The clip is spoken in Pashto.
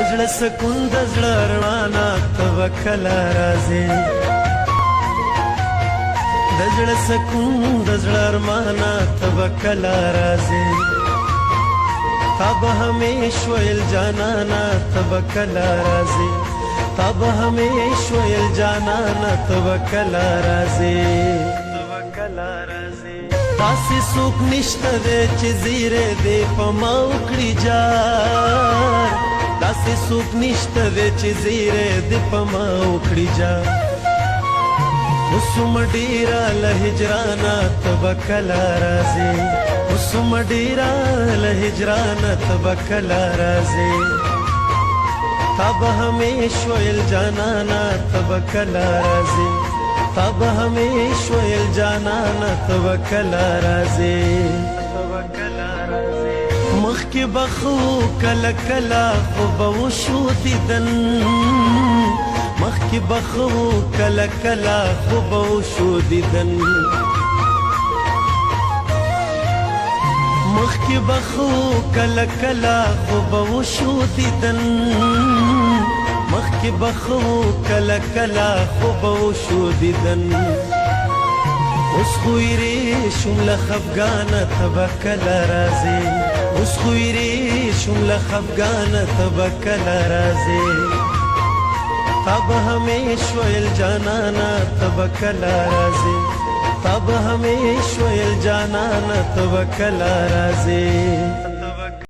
زړه سکون د زړه رڼا نه ته به کله راځې د زړه سکون د زړه ارمان نه ته به کله راځې تا به همیش ویل جانانه ته به کله راځې تا به همیش ویل جانانه ته به کله راځې داسې څوک نشته دی چې زیری دې په ما وکړي جار داسې څوک نشته دی چې زیری دې په ما وکړي جار اوس څومره ډېره له هجرانه ته به کله راځې اوس څومره ډېره له هجرانه ته به کله راځې تا به همیش ویل جانانه ته به کله راځې تا به همیش ویل جانانه ته به کله راځې مخکې به خو کله کله خو به وشو دیدن مخکې به خو کله کله خو به وشو دیدن مخکې به خو کله کله خو به وشو دیدن مخکې به خو کله کله خو به وشو دیدن اوس خو یې شوم له خفګانه ته به کله راځې اوس خو یې شوم له خفګانه ته به کله راځې تا به همیش ویل جانانه ته به کله راځې تا به همیش ویل جانانه ته به کله راځې